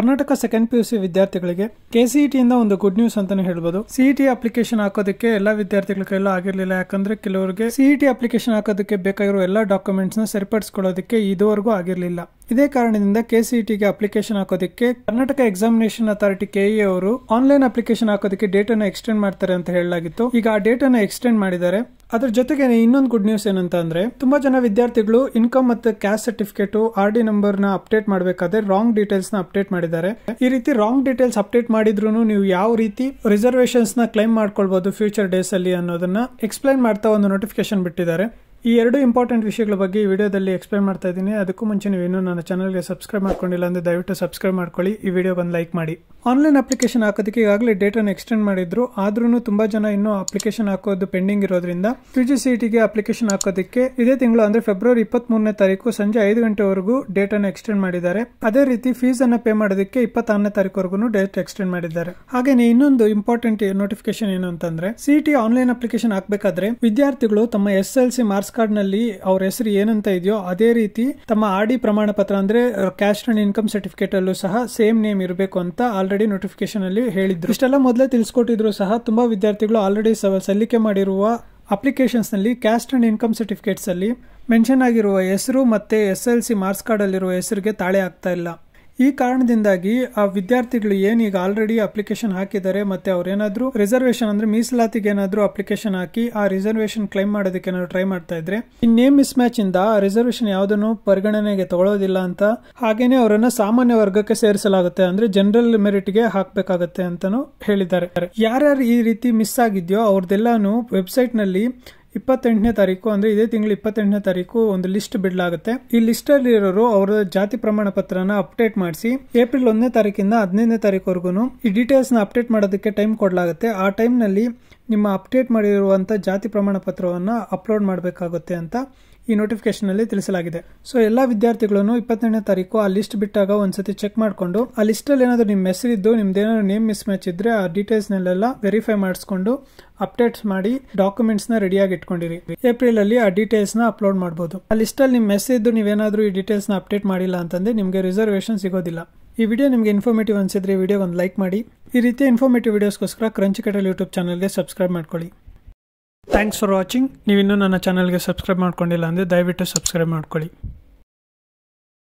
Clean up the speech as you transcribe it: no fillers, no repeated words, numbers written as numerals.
Karnataka second PUC ವಿದ್ಯಾರ್ಥಿಗಳಿಗೆ KCET ಇಂದ ಒಂದು ಗುಡ್ ನ್ಯೂಸ್ ಅಂತಾನೆ ಹೇಳ್ಬೋದು. CET ಅಪ್ಲಿಕೇಶನ್ ಹಾಕೋದಕ್ಕೆ ಎಲ್ಲಾ ವಿದ್ಯಾರ್ಥಿಗಳ ಕೈಲೂ ಆಗಿರಲಿಲ್ಲ. ಯಾಕಂದ್ರೆ ಕೆಲವರಿಗೆ CET ಅಪ್ಲಿಕೇಶನ್ ಹಾಕೋದಕ್ಕೆ ಬೇಕಾಗಿರೋ ಎಲ್ಲಾ ಡಾಕ್ಯುಮೆಂಟ್ಸ್ ನ ಸರಿಪಡಿಸಿಕೊಳ್ಳೋದಕ್ಕೆ ಇದುವರೆಗೂ ಆಗಿರಲಿಲ್ಲ. ಇದೇ ಕಾರಣದಿಂದ KCET ಗೆ ಅಪ್ಲಿಕೇಶನ್ ಹಾಕೋದಕ್ಕೆ ಕರ್ನಾಟಕ ಎಕ್ಸಾಮಿನೇಷನ್ ಅಥಾರಿಟಿ KE ಅವರು ಆನ್ಲೈನ್ ಅಪ್ಲಿಕೇಶನ್ ಹಾಕೋದಕ್ಕೆ ಡೇಟ್ ಅನ್ನು ಎಕ್ಸ್ಟೆಂಡ್ ಮಾಡ್ತಾರೆ ಅಂತ ಹೇಳಲಾಗಿತ್ತು. ಈಗ ಆ ಡೇಟ್ ಅನ್ನು ಎಕ್ಸ್ಟೆಂಡ್ ಮಾಡಿದ್ದಾರೆ. ಅದ್ರ ಜೊತೆಗೆ ಇನ್ನೊಂದು ಗುಡ್ ನ್ಯೂಸ್ ಏನಂತ ಅಂದ್ರೆ ತುಂಬಾ ಜನ ವಿದ್ಯಾರ್ಥಿಗಳು ಇನ್ಕಮ್ ಮತ್ತು ಕ್ಯಾಸ್ಟ್ ಸರ್ಟಿಫಿಕೇಟ್ RD ನಂಬರ್ ನ ಅಪ್ಡೇಟ್ ಮಾಡಬೇಕಾದ್ರೆ ರಾಂಗ್ ಡೀಟೇಲ್ಸ್ ನ ಅಪ್ಡೇಟ್ ಮಾಡಿದ್ದಾರೆ. ಈ ರೀತಿ ರಾಂಗ್ ಡೀಟೇಲ್ಸ್ ಅಪ್ಡೇಟ್ ಮಾಡಿದ್ರು ನೀವು ಯಾವ ರೀತಿ ರಿಸರ್ವೇಶನ್ಸ್ ನ ಕ್ಲೈಮ್ ಮಾಡ್ಕೊಳ್ಬಹುದು ಫ್ಯೂಚರ್ ಡೇಸ್ ಅಲ್ಲಿ ಅನ್ನೋದನ್ನ ಎಕ್ಸ್ಪ್ಲೈನ್ ಮಾಡ್ತಾ ಒಂದು ನೋಟಿಫಿಕೇಶನ್ ಬಿಟ್ಟಿದ್ದಾರೆ. ಈ ಎರಡು ಇಂಪಾರ್ಟೆಂಟ್ ವಿಷಯಗಳ ಬಗ್ಗೆ ಈ ವಿಡಿಯೋದಲ್ಲಿ ಎಕ್ಸ್ಪ್ಲೈನ್ ಮಾಡ್ತಾ ಇದ್ದೀನಿ. ಅದಕ್ಕೂ ಮುಂಚೆ ನೀವು ಇನ್ನೂ ನನ್ನ ಚಾನಲ್ಗೆ ಸಬ್ಸ್ಕ್ರೈಬ್ ಮಾಡ್ಕೊಂಡಿಲ್ಲ ಅಂದ್ರೆ ದಯವಿಟ್ಟು ಸಬ್ಸ್ಕ್ರೈಬ್ ಮಾಡ್ಕೊಳ್ಳಿ. ಈ ವಿಡಿಯೋಗೆ ಒಂದು ಲೈಕ್ ಮಾಡಿ. ಆನ್ಲೈನ್ ಅಪ್ಲಿಕೇಶನ್ ಹಾಕೋದಕ್ಕೆ ಈಗಾಗಲೇ ಡೇಟ್ ಅನ್ನು ಎಕ್ಸ್ಟೆಂಡ್ ಮಾಡಿದ್ರು. ಆದ್ರೂ ತುಂಬಾ ಜನ ಇನ್ನೂ ಅಪ್ಲಿಕೇಶನ್ ಹಾಕೋದು ಪೆಂಡಿಂಗ್ ಇರೋದ್ರಿಂದ UGCET ಗೆ ಅಪ್ಲಿಕೇಶನ್ ಹಾಕೋದಕ್ಕೆ ಇದೇ ತಿಂಗಳು ಅಂದ್ರೆ ಫೆಬ್ರವರಿ 23ನೇ ತಾರೀಕು ಸಂಜೆ 5 ಗಂಟೆವರೆಗೂ ಡೇಟ್ ಅನ್ನು ಎಕ್ಸ್ಟೆಂಡ್ ಮಾಡಿದ್ದಾರೆ. ಅದೇ ರೀತಿ ಫೀಸ್ ಅನ್ನ ಪೇ ಮಾಡೋದಕ್ಕೆ 26ನೇ ತಾರೀಕುವರೆಗೂ ಡೇಟ್ ಎಕ್ಸ್ಟೆಂಡ್ ಮಾಡಿದ್ದಾರೆ. ಹಾಗೇನೆ ಇನ್ನೊಂದು ಇಂಪಾರ್ಟೆಂಟ್ ನೋಟಿಫಿಕೇಶನ್ ಏನು ಅಂತಂದ್ರೆ CET ಆನ್ಲೈನ್ ಅಪ್ಲಿಕೇಶನ್ ಹಾಕಬೇಕಾದ್ರೆ ವಿದ್ಯಾರ್ಥಿಗಳು ತಮ್ಮ SSLC ಮಾರ್ಕ್ಸ್ ಕಾರ್ಡ್ ನಲ್ಲಿ ಅವ್ರ ಹೆಸರು ಏನಂತ ಇದೆಯೋ ಅದೇ ರೀತಿ ತಮ್ಮ RD ಪ್ರಮಾಣ ಪತ್ರ ಅಂದ್ರೆ ಕ್ಯಾಸ್ಟ್ ಅಂಡ್ ಇನ್ಕಮ್ ಸರ್ಟಿಫಿಕೇಟ್ ಅಲ್ಲೂ ಸಹ ಸೇಮ್ ನೇಮ್ ಇರಬೇಕು ಅಂತ ಆಲ್ರೆಡಿ ನೋಟಿಫಿಕೇಶನ್ ಅಲ್ಲಿ ಹೇಳಿದ್ರು. ಇಷ್ಟೆಲ್ಲ ಮೊದಲೇ ತಿಳಿಸ್ಕೊಟ್ಟಿದ್ರು ಸಹ ತುಂಬಾ ವಿದ್ಯಾರ್ಥಿಗಳು ಆಲ್ರೆಡಿ ಸಲ್ಲಿಕೆ ಮಾಡಿರುವ ಅಪ್ಲಿಕೇಶನ್ಸ್ ನಲ್ಲಿ ಕ್ಯಾಸ್ಟ್ ಅಂಡ್ ಇನ್ಕಮ್ ಸರ್ಟಿಫಿಕೇಟ್ಸ್ ಅಲ್ಲಿ ಮೆನ್ಷನ್ ಆಗಿರುವ ಹೆಸರು ಮತ್ತೆ SSLC ಮಾರ್ಕ್ಸ್ ಕಾರ್ಡ್ ಅಲ್ಲಿರುವ ಹೆಸರಿಗೆ ತಾಳೆ ಆಗ್ತಾ ಇಲ್ಲ. ಈ ಕಾರಣದಿಂದಾಗಿ ಆ ವಿದ್ಯಾರ್ಥಿಗಳು ಏನೀಗ ಆಲ್ರೆಡಿ ಅಪ್ಲಿಕೇಶನ್ ಹಾಕಿದ್ದಾರೆ ಮತ್ತೆ ಅವ್ರೇನಾದ್ರೂ ರಿಸರ್ವೇಶನ್ ಅಂದ್ರೆ ಮೀಸಲಾತಿಗೆ ಏನಾದ್ರೂ ಅಪ್ಲಿಕೇಶನ್ ಹಾಕಿ ಆ ರಿಸರ್ವೇಶನ್ ಕ್ಲೈಮ್ ಮಾಡೋದಕ್ಕೆ ಏನಾದ್ರು ಟ್ರೈ ಮಾಡ್ತಾ ಇದ್ರೆ ಈ ನೇಮ್ ಮಿಸ್ ಮ್ಯಾಚ್ ಇಂದ ರಿಸರ್ವೇಶನ್ ಯಾವುದನ್ನು ಪರಿಗಣನೆಗೆ ತಗೊಳ್ಳೋದಿಲ್ಲ ಅಂತ, ಹಾಗೇನೆ ಅವರನ್ನ ಸಾಮಾನ್ಯ ವರ್ಗಕ್ಕೆ ಸೇರಿಸಲಾಗುತ್ತೆ ಅಂದ್ರೆ ಜನರಲ್ ಮೆರಿಟ್ ಗೆ ಹಾಕ್ಬೇಕಾಗತ್ತೆ ಅಂತಾನು ಹೇಳಿದ್ದಾರೆ. ಯಾರ್ಯಾರು ಈ ರೀತಿ ಮಿಸ್ ಆಗಿದ್ಯೋ ಅವ್ರದ್ದೆಲ್ಲಾನು ವೆಬ್ಸೈಟ್ ನಲ್ಲಿ 28ನೇ ತಾರೀಕು ಅಂದ್ರೆ ಇದೇ ತಿಂಗಳು 28ನೇ ತಾರೀಕು ಒಂದು ಲಿಸ್ಟ್ ಬಿಡಲಾಗುತ್ತೆ. ಈ ಲಿಸ್ಟ್ ಅಲ್ಲಿ ಇರೋರು ಅವರ ಜಾತಿ ಪ್ರಮಾಣ ಪತ್ರನ ಅಪ್ಡೇಟ್ ಮಾಡಿಸಿ ಏಪ್ರಿಲ್ 1ನೇ ತಾರೀಕಿಂದ 15ನೇ ತಾರೀಕುವರೆಗೂ ಈ ಡೀಟೇಲ್ಸ್ ನ ಅಪ್ಡೇಟ್ ಮಾಡೋದಕ್ಕೆ ಟೈಮ್ ಕೊಡಲಾಗುತ್ತೆ. ಆ ಟೈಮ್ ನಲ್ಲಿ ನಿಮ್ಮ ಅಪ್ಡೇಟ್ ಮಾಡಿರುವಂತ ಜಾತಿ ಪ್ರಮಾಣ ಪತ್ರವನ್ನ ಅಪ್ಲೋಡ್ ಮಾಡಬೇಕಾಗುತ್ತೆ ಅಂತ ಈ ನೋಟಿಫಿಕೇಶನ್ ಅಲ್ಲಿ ತಿಳಿಸಲಾಗಿದೆ. ಸೊ ಎಲ್ಲಾ ವಿದ್ಯಾರ್ಥಿಗಳು 28ನೇ ತಾರೀಕು ಆ ಲಿಸ್ಟ್ ಬಿಟ್ಟಾಗ ಒಂದ್ಸತಿ ಚೆಕ್ ಮಾಡ್ಕೊಂಡು ಆ ಲಿಸ್ಟ್ ಅಲ್ಲಿ ಏನಾದ್ರು ನಿಮ್ ಹೆಸರಿದ್ದು ನಿಮ್ದೇನಾದ್ರು ನೇಮ್ ಮಿಸ್ ಮ್ಯಾಚ್ ಇದ್ರೆ ಆ ಡೀಟೇಲ್ಸ್ ನೆಲ್ಲ ವೆರಿಫೈ ಮಾಡಿಸ್ಕೊಂಡು ಅಪ್ಡೇಟ್ಸ್ ಮಾಡಿ ಡಾಕ್ಯುಮೆಂಟ್ಸ್ ನ ರೆಡಿಯಾಗಿ ಇಟ್ಕೊಂಡಿರಿ. ಏಪ್ರಿಲ್ ಅಲ್ಲಿ ಆ ಡೀಟೇಲ್ಸ್ ನ ಅಪ್ಲೋಡ್ ಮಾಡಬಹುದು. ಆ ಲಿಸ್ಟ್ ಅಲ್ಲಿ ನಿಮ್ ಹೆಸರಿದ್ದು ನೀವೇನಾದ್ರೂ ಈ ಡೀಟೇಲ್ಸ್ ನ ಅಪ್ಡೇಟ್ ಮಾಡಿಲ್ಲ ಅಂತಂದ್ರೆ ನಿಮ್ಗೆ ರಿಸರ್ವೇಶನ್ ಸಿಗೋದಿಲ್ಲ. ಈ ವಿಡಿಯೋ ನಿಮಗೆ ಇನ್ಫಾರ್ಮೇಟಿವ್ ಅನ್ಸಿದ್ರೆ ವಿಡಿಯೋ ಒಂದು ಲೈಕ್ ಮಾಡಿ. ಈ ರೀತಿಯ ಇನ್ಫಾರ್ಮೇಟಿವ್ ವಿಡಿಯೋಸ್ಗೋಸ್ಕರ ಕ್ರಂಚಿ ಕಟಲ್ ಯೂಟ್ಯೂಬ್ ಚಾನಲ್ಗೆ ಸಬ್ಸ್ಕ್ರೈಬ್ ಮಾಡ್ಕೊಳ್ಳಿ. Thanks for watching. ನೀವು ಇನ್ನೂ ನನ್ನ ಚಾನಲ್ಗೆ ಸಬ್ಸ್ಕ್ರೈಬ್ ಮಾಡ್ಕೊಂಡಿಲ್ಲ ಅಂದರೆ ದಯವಿಟ್ಟು ಸಬ್ಸ್ಕ್ರೈಬ್ ಮಾಡ್ಕೊಳ್ಳಿ.